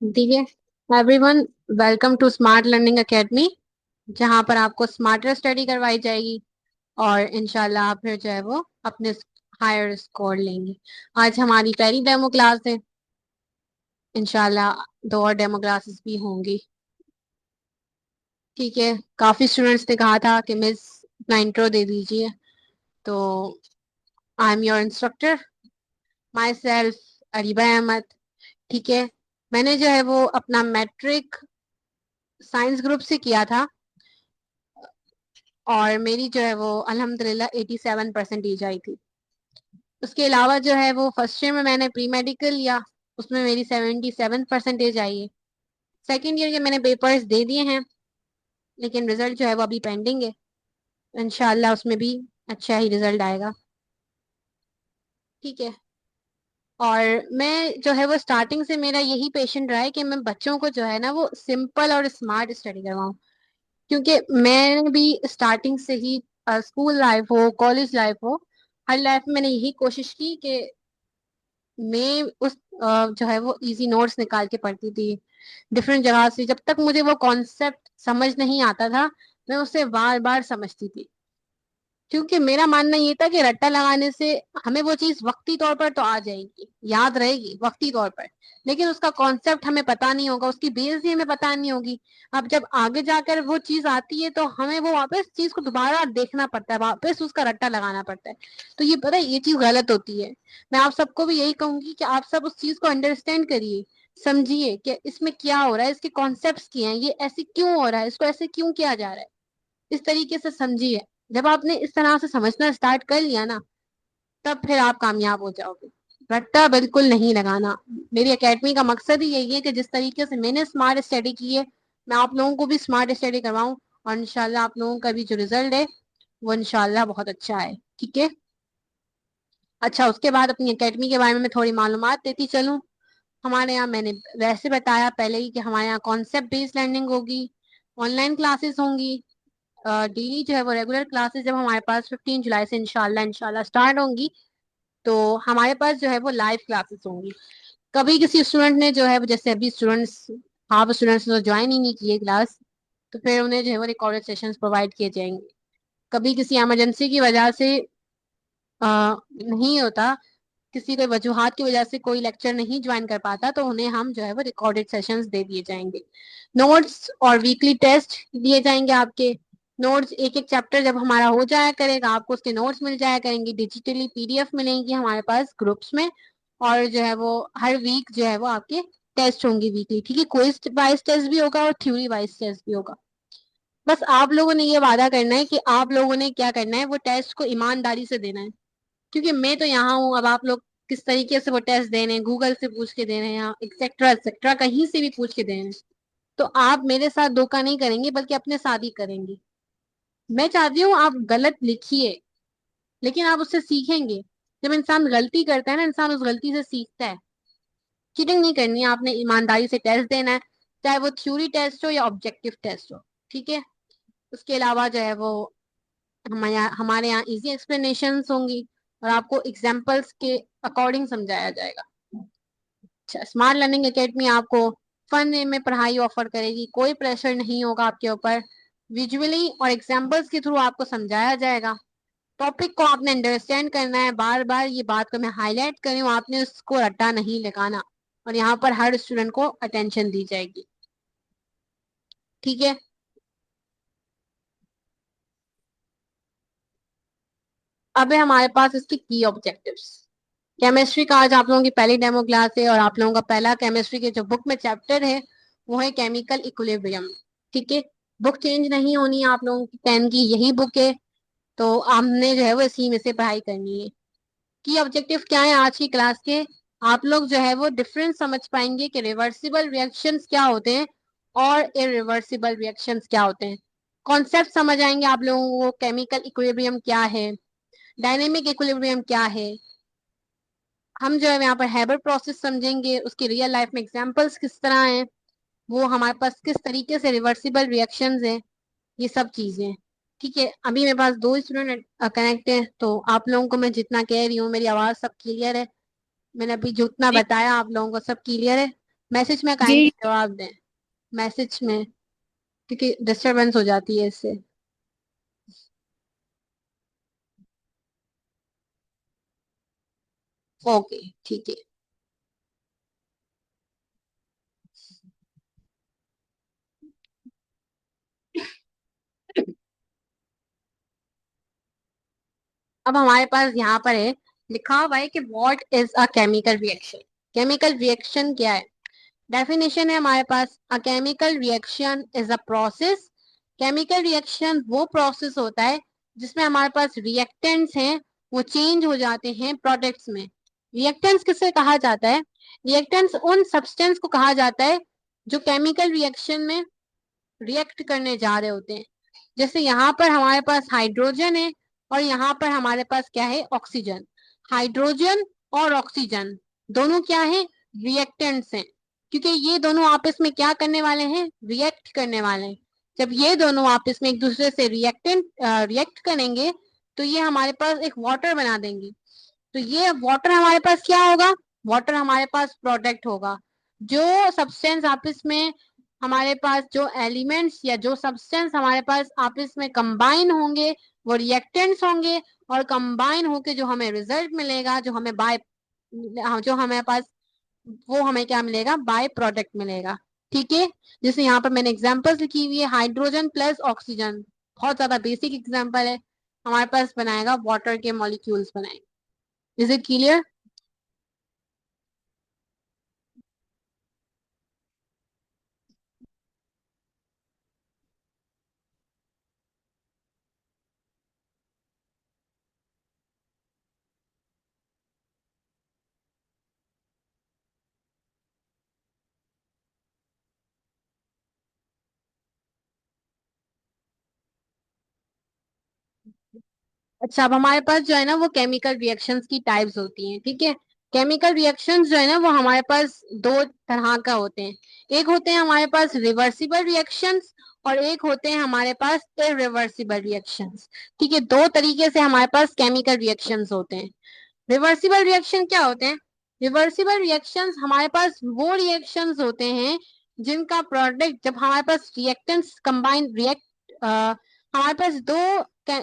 देखिए everyone, welcome to Smart Learning Academy, जहां पर आपको स्मार्टर स्टडी करवाई जाएगी और इंशाल्लाह आप फिर जो है वो अपने हायर स्कोर लेंगे। आज हमारी पहली डेमो क्लास है। इंशाल्लाह दो और डेमो क्लासेस भी होंगी। ठीक है, काफी स्टूडेंट्स ने कहा था कि मिस अपना इंट्रो दे दीजिए, तो I am your instructor, myself Ariba Ahmad. ठीक है, मैंने जो है वो अपना मैट्रिक साइंस ग्रुप से किया था और मेरी जो है वो अल्हम्दुलिल्लाह 87% आई थी। उसके अलावा जो है वो फर्स्ट ईयर में मैंने प्री मेडिकल लिया, उसमें मेरी 77% आई है। सेकेंड ईयर के मैंने पेपर्स दे दिए हैं, लेकिन रिजल्ट जो है वो अभी पेंडिंग है। इंशाल्लाह उसमें भी अच्छा ही रिजल्ट आएगा। ठीक है, और मैं जो है वो स्टार्टिंग से मेरा यही पेशेंट रहा है कि मैं बच्चों को जो है ना वो सिंपल और स्मार्ट स्टडी करवाऊँ, क्योंकि मैंने भी स्टार्टिंग से ही स्कूल लाइफ हो कॉलेज लाइफ हो, हर लाइफ में मैंने यही कोशिश की कि मैं उस जो है वो इजी नोट्स निकाल के पढ़ती थी डिफरेंट जगह से। जब तक मुझे वो कॉन्सेप्ट समझ नहीं आता था, मैं उसे बार बार समझती थी, क्योंकि मेरा मानना ये था कि रट्टा लगाने से हमें वो चीज वक्ती तौर पर तो आ जाएगी, याद रहेगी वक्ती तौर पर, लेकिन उसका कॉन्सेप्ट हमें पता नहीं होगा, उसकी बेस ही हमें पता नहीं होगी। अब जब आगे जाकर वो चीज आती है तो हमें वो वापस चीज को दोबारा देखना पड़ता है, वापस उसका रट्टा लगाना पड़ता है। तो ये पता है, ये चीज गलत होती है। मैं आप सबको भी यही कहूंगी कि आप सब उस चीज को अंडरस्टैंड करिए, समझिए कि इसमें क्या हो रहा है, इसके कॉन्सेप्ट क्या हैं, ये ऐसे क्यों हो रहा है, इसको ऐसे क्यों किया जा रहा है, इस तरीके से समझिए। जब आपने इस तरह से समझना स्टार्ट कर लिया ना, तब फिर आप कामयाब हो जाओगे। रट्टा बिल्कुल नहीं लगाना। मेरी एकेडमी का मकसद ही यही है कि जिस तरीके से मैंने स्मार्ट स्टडी की है, मैं आप लोगों को भी स्मार्ट स्टडी करवाऊं, और इंशाल्लाह आप लोगों का भी जो रिजल्ट है वो इंशाल्लाह बहुत अच्छा है। ठीक है, अच्छा, उसके बाद अपनी एकेडमी के बारे में मैं थोड़ी मालूमात देती चलूं। हमारे यहाँ मैंने वैसे बताया पहले ही कि हमारे यहाँ कॉन्सेप्ट बेस्ड लर्निंग होगी, ऑनलाइन क्लासेस होंगी, डेली जो है वो रेगुलर क्लासेस जब हमारे पास 15 जुलाई से इंशाल्लाह इंशाल्लाह स्टार्ट होंगी, तो हमारे पास जो है वो लाइव क्लासेस होंगी। कभी किसी स्टूडेंट ने जो है जैसे अभी स्टूडेंट्स, हाफ स्टूडेंट्स ने तो ज्वाइन ही नहीं किए क्लास, तो फिर उन्हें जो है वो रिकॉर्डेड सेशंस प्रोवाइड किए जाएंगे। कभी किसी इमरजेंसी की वजह से नहीं होता, किसी कोई वजूहात की वजह से कोई लेक्चर नहीं ज्वाइन कर पाता, तो उन्हें हम जो है वो रिकॉर्डेड सेशंस दे दिए जाएंगे। नोट्स और वीकली टेस्ट दिए जाएंगे आपके। नोट्स एक एक चैप्टर जब हमारा हो जाया करेगा, आपको उसके नोट्स मिल जाया करेंगे, डिजिटली पीडीएफ मिलेंगी हमारे पास ग्रुप्स में। और जो है वो हर वीक जो है वो आपके टेस्ट होंगे वीकली। ठीक है, क्विज वाइज टेस्ट भी होगा और थ्योरी वाइज टेस्ट भी होगा। बस आप लोगों ने ये वादा करना है कि आप लोगों ने क्या करना है, वो टेस्ट को ईमानदारी से देना है। क्योंकि मैं तो यहाँ हूँ, अब आप लोग किस तरीके से वो टेस्ट दे रहे हैं, गूगल से पूछ के दे रहे हैं या एक्सेट्रा एक्सेट्रा कहीं से भी पूछ के दे रहे हैं, तो आप मेरे साथ धोखा नहीं करेंगे बल्कि अपने साथ ही करेंगे। मैं चाहती हूँ आप गलत लिखिए, लेकिन आप उससे सीखेंगे। जब इंसान गलती करता है ना, इंसान उस गलती से सीखता है। चीटिंग नहीं करनी है, आपने ईमानदारी से टेस्ट देना है, चाहे वो थ्योरी टेस्ट हो या ऑब्जेक्टिव टेस्ट हो। ठीक है, उसके अलावा जो है वो हमारे यहाँ इजी एक्सप्लेनेशंस होंगी और आपको एग्जाम्पल्स के अकॉर्डिंग समझाया जाएगा। अच्छा, स्मार्ट लर्निंग एकेडमी आपको फन वे में पढ़ाई ऑफर करेगी, कोई प्रेशर नहीं होगा आपके ऊपर। विजुअली और एग्जाम्पल्स के थ्रू आपको समझाया जाएगा। टॉपिक को आपने अंडरस्टैंड करना है, बार बार ये बात को मैं हाईलाइट कर रही हूँ, आपने उसको रट्टा नहीं लगाना, और यहाँ पर हर स्टूडेंट को अटेंशन दी जाएगी। ठीक है, अब है हमारे पास इसकी की ऑब्जेक्टिव्स। केमिस्ट्री का आज आप लोगों की पहली डेमो क्लास है, और आप लोगों का पहला केमिस्ट्री के जो बुक में चैप्टर है वो है केमिकल इक्विलिब्रियम। ठीक है, बुक चेंज नहीं होनी है, आप लोगों की 10 की यही बुक है, तो हमने जो है वो इसी में से पढ़ाई करनी है। की ऑब्जेक्टिव क्या है आज की क्लास के, आप लोग जो है वो डिफरेंस समझ पाएंगे कि रिवर्सिबल रिएक्शंस क्या होते हैं और इरिवर्सिबल रिएक्शंस क्या होते हैं। कॉन्सेप्ट समझ आएंगे आप लोगों को, केमिकल इक्विलिब्रियम क्या है, डायनेमिक इक्विलिब्रियम क्या है। हम जो है यहाँ पर हैबर प्रोसेस समझेंगे, उसकी रियल लाइफ में एग्जांपल्स किस तरह हैं, वो हमारे पास किस तरीके से रिवर्सिबल रिएक्शंस हैं, ये सब चीजें। ठीक है, अभी मेरे पास दो स्टूडेंट कनेक्ट है, तो आप लोगों को मैं जितना कह रही हूँ, मेरी आवाज सब क्लियर है? मैंने अभी जितना बताया आप लोगों को सब क्लियर है? मैसेज में ये काइंडली जवाब दें, मैसेज में, क्योंकि डिस्टरबेंस हो जाती है इससे। ओके, ठीक है। अब हमारे पास यहाँ पर है, लिखा हुआ है कि what is a chemical reaction. Chemical reaction क्या है? डेफिनेशन है हमारे पास, a chemical reaction is a process. Chemical reaction वो प्रोसेस होता है जिसमें हमारे पास रिएक्टेंट्स हैं, वो चेंज हो जाते हैं प्रोडक्ट्स में। रिएक्टेंट्स किसे कहा जाता है? रिएक्टेंट्स उन सब्सटेंस को कहा जाता है जो केमिकल रिएक्शन में रिएक्ट करने जा रहे होते हैं। जैसे यहाँ पर हमारे पास हाइड्रोजन है और यहाँ पर हमारे पास क्या है? ऑक्सीजन। हाइड्रोजन और ऑक्सीजन दोनों क्या है? रिएक्टेंट्स हैं, क्योंकि ये दोनों आपस में क्या करने वाले हैं? रिएक्ट करने वाले हैं। जब ये दोनों आपस में एक दूसरे से रिएक्ट करेंगे तो ये हमारे पास एक वाटर बना देंगे। तो ये वाटर हमारे पास क्या होगा? वाटर हमारे पास प्रोडक्ट होगा। जो सब्सटेंस आपस में, हमारे पास जो एलिमेंट्स या जो सब्सटेंस हमारे पास आपस में कंबाइन होंगे वो रिएक्टेंट्स होंगे, और कंबाइन होके जो हमें रिजल्ट मिलेगा, जो हमें पास, वो हमें क्या मिलेगा? बाय प्रोडक्ट मिलेगा। ठीक है। जैसे यहाँ पर मैंने एग्जांपल्स लिखी हुई है, हाइड्रोजन प्लस ऑक्सीजन, बहुत ज्यादा बेसिक एग्जांपल है, हमारे पास बनाएगा वाटर के मॉलिक्यूल्स बनाएंगे। Is it clear? अच्छा, अब हमारे पास जो है ना वो केमिकल रिएक्शंस की टाइप्स होती हैं। ठीक है। केमिकल रिएक्शंस जो है ना वो हमारे पास दो तरह का होते हैं। एक होते हैं हमारे पास रिवर्सिबल रिएक्शंस, और एक होते हैं हमारे पास इरिवर्सिबल रिएक्शंस। ठीक है, दो तरीके से हमारे पास केमिकल रिएक्शंस होते हैं। रिवर्सिबल रिएक्शन क्या होते हैं? रिवर्सिबल रिएक्शंस हमारे पास वो रिएक्शंस होते हैं जिनका प्रोडक्ट, जब हमारे पास रिएक्टेंट्स कंबाइन हमारे पास दो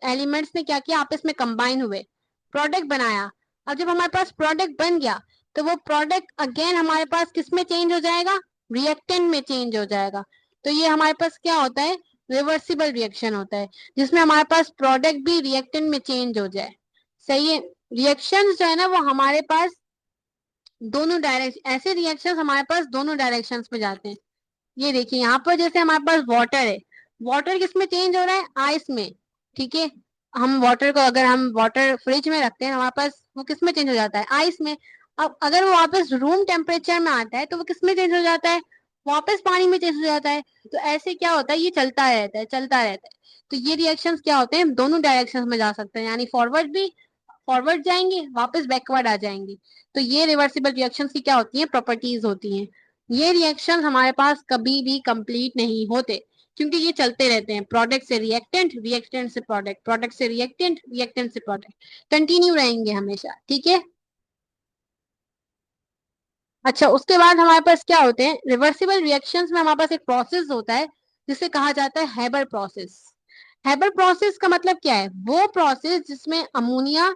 एलिमेंट्स ने क्या किया? आपस में कंबाइन हुए, प्रोडक्ट बनाया। अब जब हमारे पास प्रोडक्ट बन गया तो वो प्रोडक्ट अगेन हमारे पास किस में चेंज हो जाएगा? रिएक्टेंट में चेंज हो जाएगा। तो ये हमारे पास क्या होता है? रिवर्सिबल रिएक्शन होता है, जिसमें हमारे पास प्रोडक्ट भी रिएक्टेंट में चेंज हो जाए। सही है। रिएक्शंस जो है ना वो हमारे पास दोनों डायरेक्शन, ऐसे रिएक्शंस हमारे पास दोनों डायरेक्शंस में जाते हैं। ये देखिए यहाँ पर जैसे हमारे पास वाटर है, वाटर किस में चेंज हो रहा है? आइस में। ठीक है। हम वाटर को, अगर हम वाटर फ्रिज में रखते हैं हमारे पास वो किस में चेंज हो जाता है? आइस में। अब अगर वो वापस रूम टेम्परेचर में आता है तो वो किस में चेंज हो जाता है? वापस पानी में चेंज हो जाता है। तो ऐसे क्या होता है? ये चलता रहता है, चलता रहता है। तो ये रिएक्शंस क्या होते हैं? दोनों डायरेक्शंस में जा सकते हैं, यानी फॉरवर्ड भी, फॉरवर्ड जाएंगे, वापस बैकवर्ड आ जाएंगे। तो ये रिवर्सिबल रिएक्शंस की क्या होती है? प्रॉपर्टीज होती हैं। ये रिएक्शंस हमारे पास कभी भी कंप्लीट नहीं होते, क्योंकि ये चलते रहते हैं, प्रोडक्ट से रिएक्टेंट, रिएक्टेंट से प्रोडक्ट, प्रोडक्ट से रिएक्टेंट, रिएक्टेंट से प्रोडक्ट, कंटिन्यू रहेंगे हमेशा। ठीक है। अच्छा, उसके बाद हमारे पास क्या होते हैं? रिवर्सिबल रिएक्शंस में हमारे पास एक प्रोसेस होता है जिसे कहा जाता है हैबर प्रोसेस। हैबर प्रोसेस का मतलब क्या है? वो प्रोसेस जिसमें अमोनिया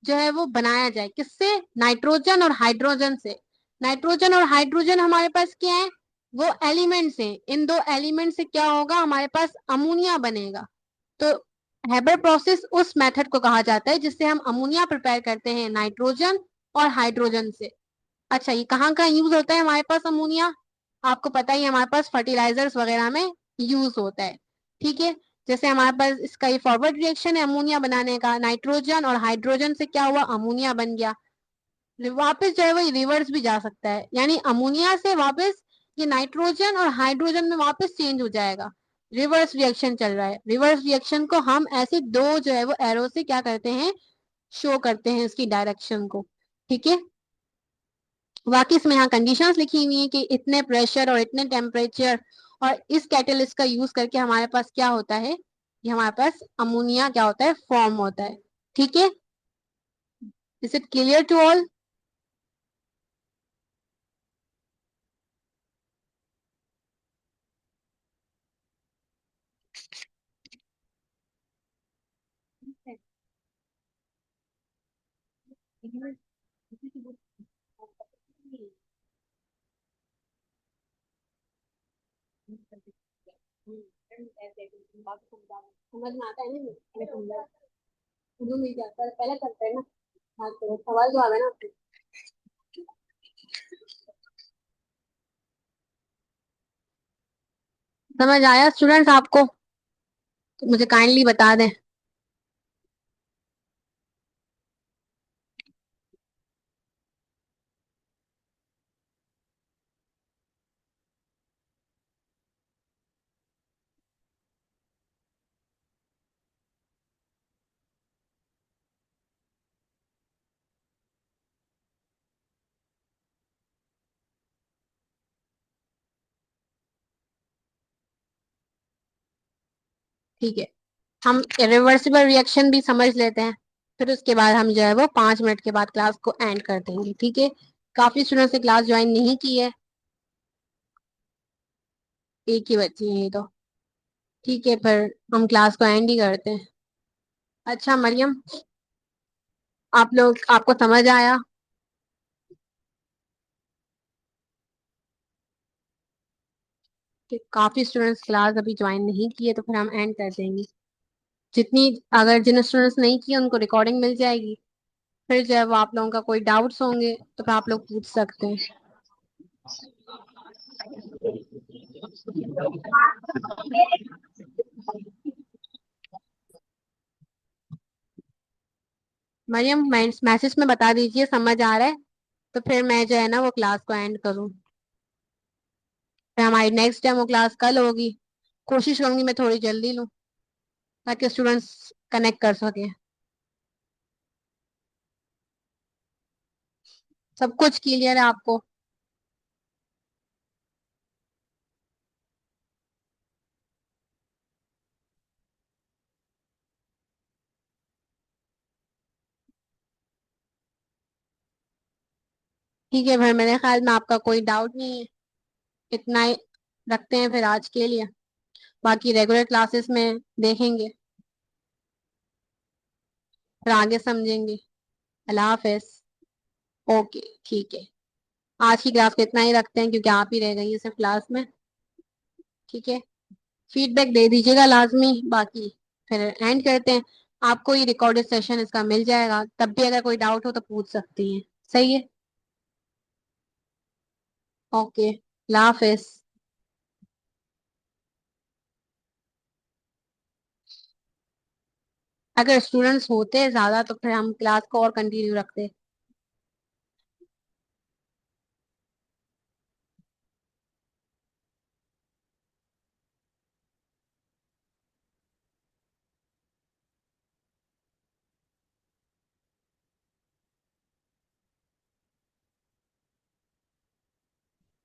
जो है वो बनाया जाए, किससे? नाइट्रोजन और हाइड्रोजन से। नाइट्रोजन और हाइड्रोजन हमारे पास क्या है? वो एलिमेंट्स हैं। इन दो एलिमेंट से क्या होगा? हमारे पास अमोनिया बनेगा। तो हैबर प्रोसेस उस मेथड को कहा जाता है जिससे हम अमोनिया प्रिपेयर करते हैं नाइट्रोजन और हाइड्रोजन से। अच्छा, ये कहाँ कहाँ यूज होता है हमारे पास अमोनिया? आपको पता ही है, हमारे पास फर्टिलाइजर्स वगैरह में यूज होता है। ठीक है। जैसे हमारे पास इसका ये फॉरवर्ड रिएक्शन है अमोनिया बनाने का, नाइट्रोजन और हाइड्रोजन से क्या हुआ? अमोनिया बन गया। वापस जो है वो रिवर्स भी जा सकता है, यानी अमोनिया से वापस ये नाइट्रोजन और हाइड्रोजन में वापस चेंज हो जाएगा। रिवर्स रिएक्शन चल रहा है। रिवर्स रिएक्शन को हम ऐसे दो जो है वो एरो से क्या करते हैं? शो करते हैं इसकी डायरेक्शन को। ठीक है। बाकी इसमें यहाँ कंडीशंस लिखी हुई है कि इतने प्रेशर और इतने टेम्परेचर और इस कैटलिस्ट का यूज करके हमारे पास क्या होता है? ये हमारे पास अमोनिया क्या होता है? फॉर्म होता है। ठीक है। Is it clear to all? समझ में आता है ना, मैं समझा शुरू में क्या पहले करते हैं ना। हाँ तो सवाल जवाब है ना आपके। समझ आया स्टूडेंट्स आपको? तो मुझे काइंडली बता दें। ठीक है, हम रिवर्सिबल रिएक्शन भी समझ लेते हैं। फिर उसके बाद हम जो है वो 5 मिनट के बाद क्लास को एंड कर देंगे, ठीक है? काफी स्टूडेंट्स ने क्लास ज्वाइन नहीं की है। एक ही बच्ची है ये तो। ठीक है, फिर हम क्लास को एंड ही करते हैं। अच्छा मरियम, आप लोग, आपको समझ आया? कि काफी स्टूडेंट्स क्लास अभी ज्वाइन नहीं किए, तो फिर हम एंड कर देंगे। जितनी, अगर जिन स्टूडेंट्स नहीं किए उनको रिकॉर्डिंग मिल जाएगी। फिर जब आप लोगों का कोई डाउट्स होंगे तो फिर आप लोग पूछ सकते हैं। मरियम, मैसेज में बता दीजिए समझ आ रहा है, तो फिर मैं जो है ना वो क्लास को एंड करूँ। फिर हमारी नेक्स्ट डेमो क्लास कल होगी। कोशिश करूंगी मैं थोड़ी जल्दी लूँ, ताकि स्टूडेंट्स कनेक्ट कर सके। सब कुछ क्लियर है आपको? ठीक है, फिर मेरे ख्याल में आपका कोई डाउट नहीं है। इतना ही रखते हैं फिर आज के लिए। बाकी रेगुलर क्लासेस में देखेंगे, फिर आगे समझेंगे। अल्लाह हाफिज। ओके, ठीक है। आज की क्लास को इतना ही रखते हैं, क्योंकि आप ही रह गई है सिर्फ क्लास में। ठीक है, फीडबैक दे दीजिएगा लाजमी। बाकी फिर एंड करते हैं। आपको ये रिकॉर्डेड सेशन इसका मिल जाएगा, तब भी अगर कोई डाउट हो तो पूछ सकती हैं। सही है? ओके, अल्लाह हाफिज। अगर स्टूडेंट्स होते हैं ज्यादा तो फिर हम क्लास को और कंटिन्यू रखते।